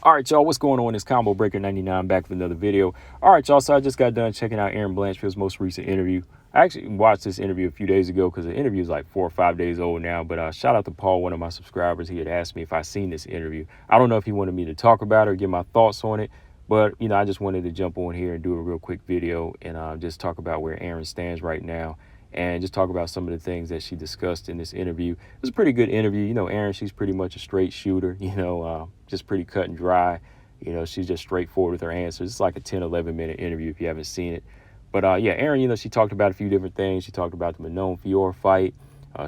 All right, y'all, what's going on? It's Combo Breaker 99 back with another video. All right, y'all, so I just got done checking out Erin Blanchfield's most recent interview. I actually watched this interview a few days ago because the interview is like 4 or 5 days old now. But shout out to Paul, one of my subscribers. He had asked me if I seen this interview. I don't know if he wanted me to talk about it or give my thoughts on it. But, I just wanted to jump on here and do a real quick video and just talk about where Erin stands right now and just talk about some of the things that she discussed in this interview. It was a pretty good interview. Erin, she's pretty much a straight shooter, just pretty cut and dry. She's just straightforward with her answers. It's like a 10, 11-minute interview if you haven't seen it. But, yeah, Erin, she talked about a few different things. She talked about the Manon-Fior fight.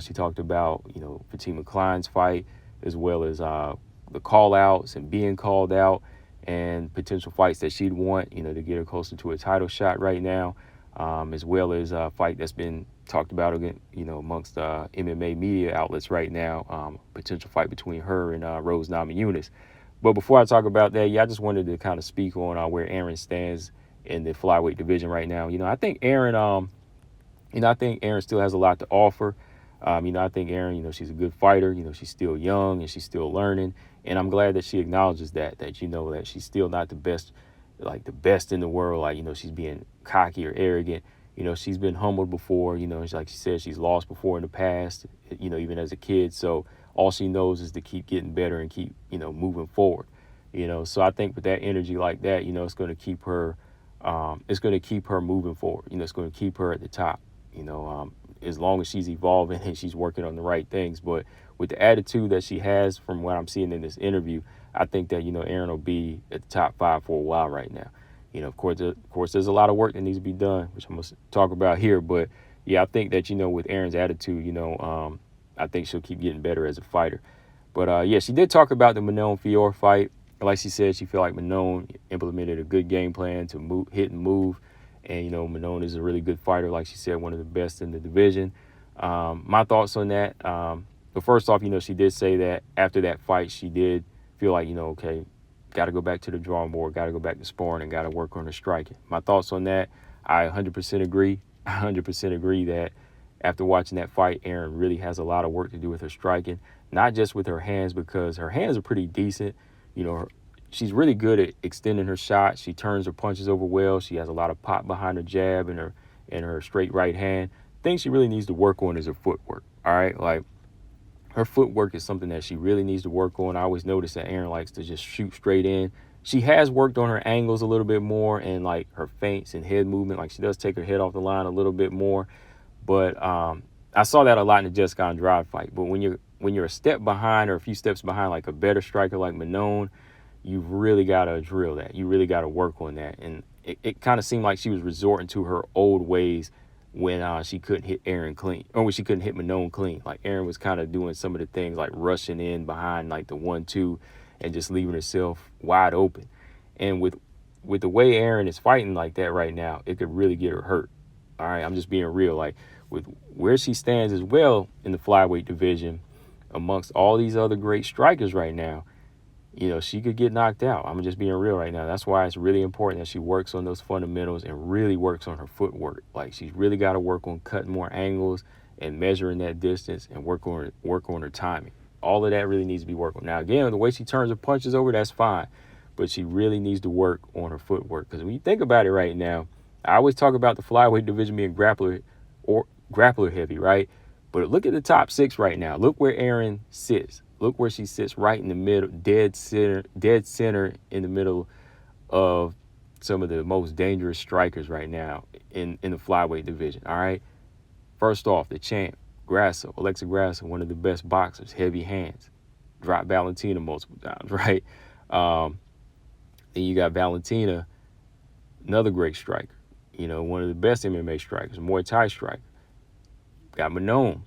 She talked about, Fatima Klein's fight, as well as the call-outs and being called out and potential fights that she'd want, to get her closer to a title shot right now, as well as a fight that's been talked about, again, amongst MMA media outlets right now, potential fight between her and Rose Namajunas. But before I talk about that, I just wanted to kind of speak on where Erin stands in the flyweight division right now. I think Erin, still has a lot to offer. I think Erin, she's a good fighter. She's still young and she's still learning. And I'm glad that she acknowledges that she's still not the best, like the best in the world. Like, she's being cocky or arrogant. She's been humbled before. Like she said, she's lost before in the past, even as a kid. So all she knows is to keep getting better and keep, moving forward. So I think with that energy like that, it's going to keep her, moving forward. It's going to keep her at the top, as long as she's evolving and she's working on the right things. But with the attitude that she has from what I'm seeing in this interview, I think that, Erin will be at the top 5 for a while right now. Of course, there's a lot of work that needs to be done, which I'm going to talk about here. But, yeah, I think that, with Erin's attitude, I think she'll keep getting better as a fighter. But, yeah, she did talk about the Manon-Fior fight. Like she said, she felt like Manon implemented a good game plan to hit and move. And, Manon is a really good fighter, like she said, one of the best in the division. My thoughts on that, but first off, she did say that after that fight, she did feel like, okay, got to go back to the drawing board, got to go back to sparring and got to work on her striking. My thoughts on that, I 100% agree. I 100% agree that after watching that fight, Erin really has a lot of work to do with her striking, not just with her hands, because her hands are pretty decent. She's really good at extending her shot. She turns her punches over well. She has a lot of pop behind her jab and her straight right hand. The thing she really needs to work on is her footwork. All right, like her footwork is something that she really needs to work on. I always notice that Erin likes to just shoot straight in. She has worked on her angles a little bit more and like her feints and head movement. Like she does take her head off the line a little bit more. But I saw that a lot in the Jessica Andrade fight. But when you're a step behind or a few steps behind, like a better striker like Manon, you've really got to drill that. You really got to work on that. And it kind of seemed like she was resorting to her old ways when she couldn't hit Erin clean, or when she couldn't hit Manon clean. Like Erin was kind of doing some of the things like rushing in behind like the 1-2 and just leaving herself wide open. And with the way Erin is fighting like that right now, it could really get her hurt. All right, I'm just being real. Like with where she stands as well in the flyweight division amongst all these other great strikers right now, she could get knocked out. I'm just being real right now. That's why it's really important that she works on those fundamentals and really works on her footwork. Like she's really got to work on cutting more angles and measuring that distance and work on her timing. All of that really needs to be worked on. Now, again, the way she turns her punches over, that's fine. But she really needs to work on her footwork. Because when you think about it right now, I always talk about the flyweight division being grappler heavy, right? But look at the top 6 right now. Look where Erin sits. Look where she sits, right in the middle, dead center in the middle of some of the most dangerous strikers right now in the flyweight division. All right. First off, the champ, Alexa Grasso, one of the best boxers, heavy hands, dropped Valentina multiple times, right? Then you got Valentina, another great striker, one of the best MMA strikers, Muay Thai striker. Got Manon,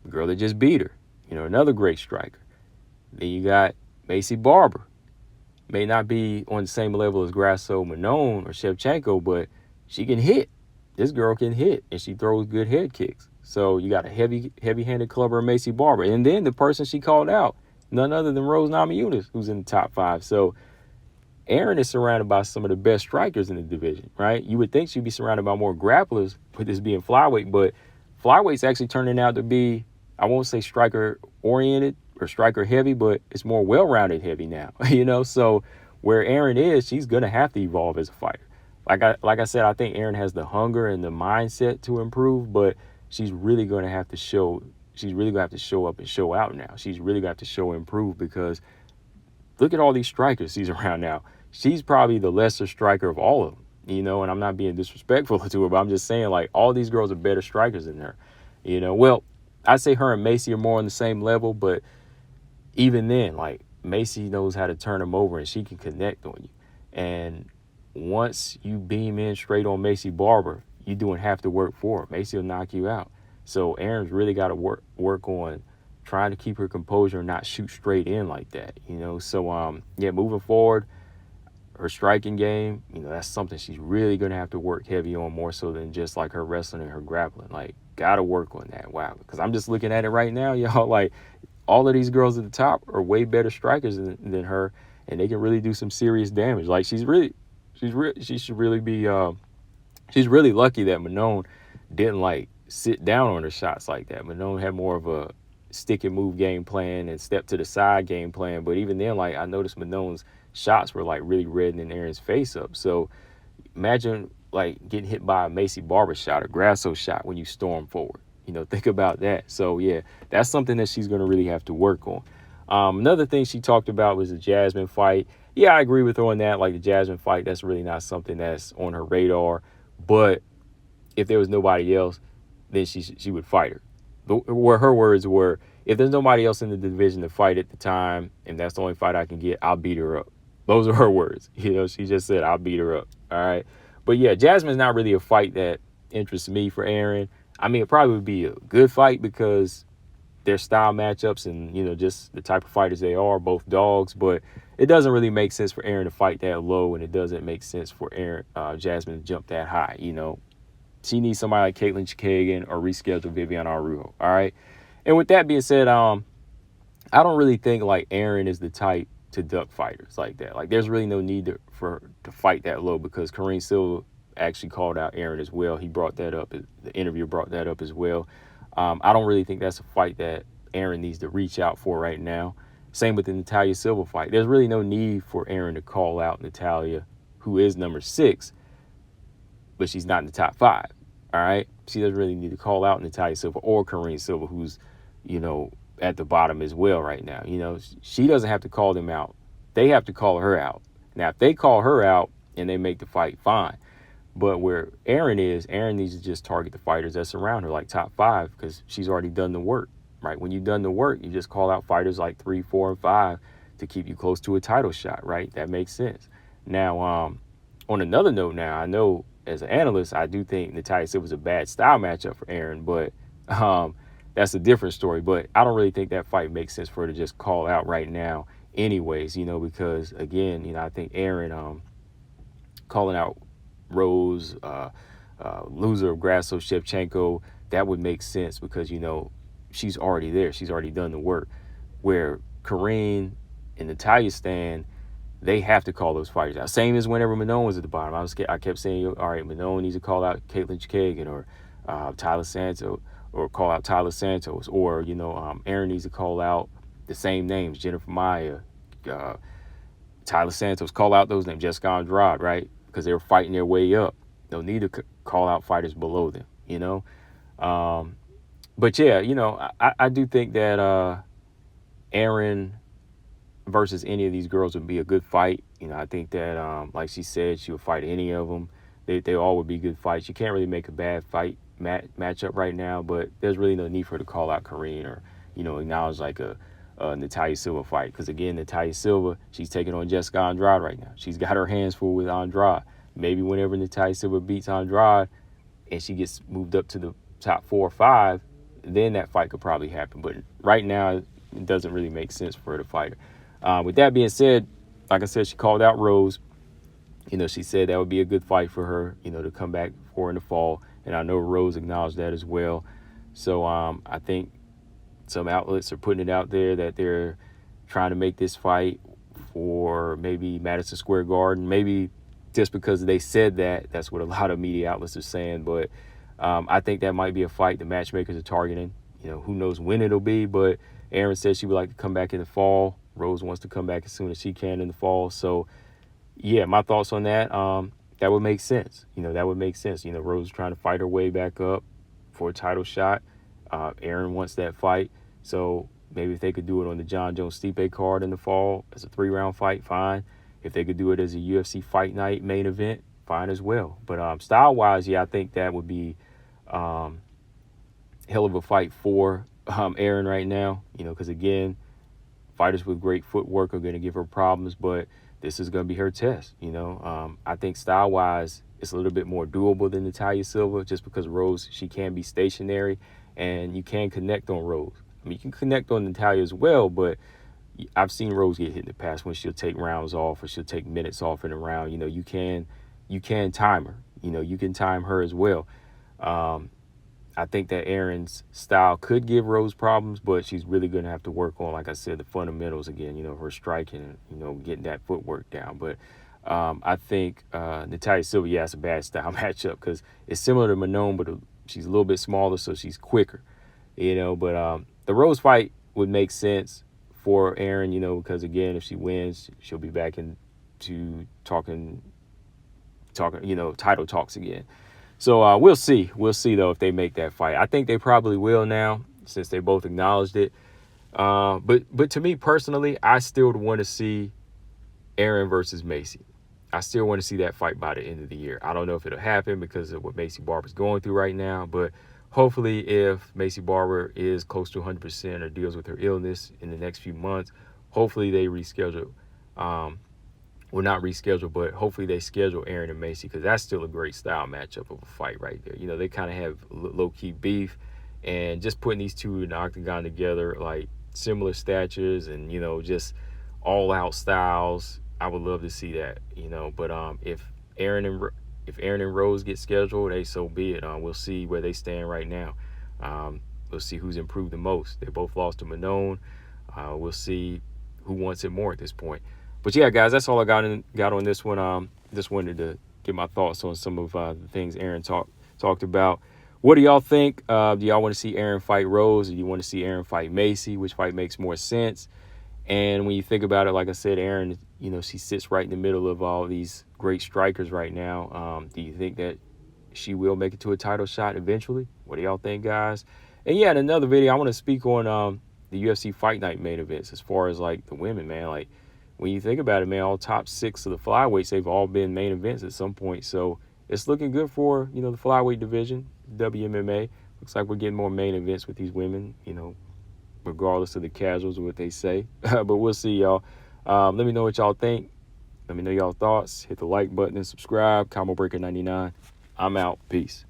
the girl that just beat her, another great striker. Then you got Maycee Barber. May not be on the same level as Grasso, Manon, or Shevchenko, but she can hit. This girl can hit, and she throws good head kicks. So you got a heavy-handed clubber, Maycee Barber. And then the person she called out, none other than Rose Namajunas, who's in the top 5. So Erin is surrounded by some of the best strikers in the division, right? You would think she'd be surrounded by more grapplers with this being flyweight, but flyweight's actually turning out to be, I won't say striker oriented or striker heavy, but it's more well-rounded heavy now, So where Erin is, she's going to have to evolve as a fighter. Like I said, I think Erin has the hunger and the mindset to improve, but she's really going to have to show up and show out now. She's really going to have to show improve, because look at all these strikers she's around now. She's probably the lesser striker of all of them, and I'm not being disrespectful to her, but I'm just saying, like, all these girls are better strikers than her, Well, I'd say her and Maycee are more on the same level, but even then, like, Maycee knows how to turn them over and she can connect on you. And once you beam in straight on Maycee Barber, you're doing half the work for her. Maycee will knock you out. So Erin's really got to work on trying to keep her composure and not shoot straight in like that, So, moving forward, her striking game, that's something she's really going to have to work heavy on, more so than just like her wrestling and her grappling. Like, got to work on that. Wow. Because I'm just looking at it right now, y'all. Like, all of these girls at the top are way better strikers than her, and they can really do some serious damage. Like, she should really be, she's really lucky that Manon didn't, like, sit down on her shots like that. Manon had more of a stick and move game plan and step to the side game plan. But even then, like, I noticed Manon's shots were, like, really reddening Erin's face up. So imagine, like, getting hit by a Maycee Barber shot or Grasso shot when you storm forward. Think about that. So, yeah, that's something that she's going to really have to work on. Another thing she talked about was the Jasmine fight. Yeah, I agree with her on that. Like, the Jasmine fight, that's really not something that's on her radar. But if there was nobody else, then she would fight her. Where her words were, if there's nobody else in the division to fight at the time, and that's the only fight I can get, I'll beat her up. Those are her words. She just said, I'll beat her up. All right. But yeah, Jasmine's not really a fight that interests me for Erin. I mean, it probably would be a good fight because their style matchups and, just the type of fighters they are, both dogs. But it doesn't really make sense for Erin to fight that low, and it doesn't make sense for Jasmine to jump that high. She needs somebody like Caitlin Chikagan or reschedule Viviane Araújo. All right. And with that being said, I don't really think like Erin is the type to duck fighters like that. Like, there's really no need to fight that low, because Kareem Silva actually called out Erin as well. He brought that up. The interview brought that up as well. I don't really think that's a fight that Erin needs to reach out for right now. Same with the Natalia Silva fight. There's really no need for Erin to call out Natalia, who is number 6, but she's not in the top 5. All right. She doesn't really need to call out Natalia Silva or Kareem Silva, who's, at the bottom as well right now. She doesn't have to call them out. They have to call her out. Now, if they call her out and they make the fight, fine. But where Erin needs to just target the fighters that surround her, like top 5, because she's already done the work, right? When you've done the work, you just call out fighters like 3, 4, and 5 to keep you close to a title shot, right? That makes sense. Now, on another note now, I know as an analyst, I do think Natalia Silva was a bad style matchup for Erin, but that's a different story. But I don't really think that fight makes sense for her to just call out right now anyways, because, again, I think Erin calling out Rose, loser of Grasso Shevchenko, that would make sense because, she's already there. She's already done the work. Where Kareem and Natalia stand, they have to call those fighters out. Same as whenever Manon was at the bottom. I kept saying, all right, Manon needs to call out Caitlin Chikagan or Tyler Santos, or call out Tyler Santos, or, Erin needs to call out the same names, Jennifer Maia, Tyler Santos, call out those names, Jessica Andrade, right? Because they were fighting their way up. They'll need to call out fighters below them, But yeah, I do think that Erin versus any of these girls would be a good fight. I think that, like she said, she would fight any of them. They all would be good fights. You can't really make a bad fight matchup right now, but there's really no need for her to call out Kareem or, acknowledge like a Natalia Silva fight. Because, again, Natalia Silva, she's taking on Jessica Andrade right now. She's got her hands full with Andrade. Maybe whenever Natalia Silva beats Andrade and she gets moved up to the top 4 or 5, then that fight could probably happen. But right now, it doesn't really make sense for her to fight her. With that being said, like I said, she called out Rose. She said that would be a good fight for her, to come back for in the fall. And I know Rose acknowledged that as well. So I think some outlets are putting it out there that they're trying to make this fight for maybe Madison Square Garden. Maybe just because they said that, that's what a lot of media outlets are saying. But I think that might be a fight the matchmakers are targeting. who knows when it'll be, but Erin said she would like to come back in the fall. Rose wants to come back as soon as she can in the fall. So, yeah, my thoughts on that. That would make sense. That would make sense. Rose is trying to fight her way back up for a title shot. Erin wants that fight. So maybe if they could do it on the Jon Jones-Stipe card in the fall as a 3-round fight, fine. If they could do it as a UFC Fight Night main event, fine as well. But style-wise, yeah, I think that would be hell of a fight for Erin right now. Because, again, fighters with great footwork are going to give her problems, but this is going to be her test. I think style-wise, it's a little bit more doable than Natalia Silva, just because Rose, she can be stationary, and you can connect on Rose. I mean, you can connect on Natalia as well, but I've seen Rose get hit in the past when she'll take rounds off or she'll take minutes off in a round. You can time her. You can time her as well. I think that Erin's style could give Rose problems, but she's really going to have to work on, like I said, the fundamentals again, her striking, getting that footwork down. But I think Natalia Silva, yeah, it's a bad style matchup because it's similar to Manon, but she's a little bit smaller, so she's quicker, But the Rose fight would make sense for Erin, because, again, if she wins, she'll be back into talking, title talks again. So we'll see. We'll see, though, if they make that fight. I think they probably will now since they both acknowledged it. But to me personally, I still want to see Erin versus Maycee. I still want to see that fight by the end of the year. I don't know if it'll happen because of what Maycee Barber's going through right now, but hopefully if Maycee Barber is close to 100% or deals with her illness in the next few months, hopefully they reschedule. Well, not reschedule, but hopefully they schedule Erin and Maycee, because that's still a great style matchup of a fight right there. They kind of have low-key beef, and just putting these two in the octagon together, like similar statures and, just all-out styles, I would love to see that, But if Erin and Rose get scheduled, hey, so be it. We'll see where they stand right now. We'll see who's improved the most. They both lost to Manon. We'll see who wants it more at this point. But yeah, guys, that's all I got on this one. Just wanted to get my thoughts on some of the things Erin talked about. What do y'all think? Do y'all want to see Erin fight Rose, or do you want to see Erin fight Maycee? Which fight makes more sense? And when you think about it, like I said, Erin, she sits right in the middle of all these great strikers right now. Do you think that she will make it to a title shot eventually? What do y'all think, guys? And yeah, in another video, I want to speak on the UFC Fight Night main events as far as like the women, man. Like, when you think about it, man, all top 6 of the flyweights, they've all been main events at some point. So it's looking good for, the flyweight division, WMMA. Looks like we're getting more main events with these women, regardless of the casuals or what they say. But we'll see, y'all. Let me know what y'all think. Let me know y'all thoughts. Hit the like button and subscribe. Combo Breaker 99. I'm out. Peace.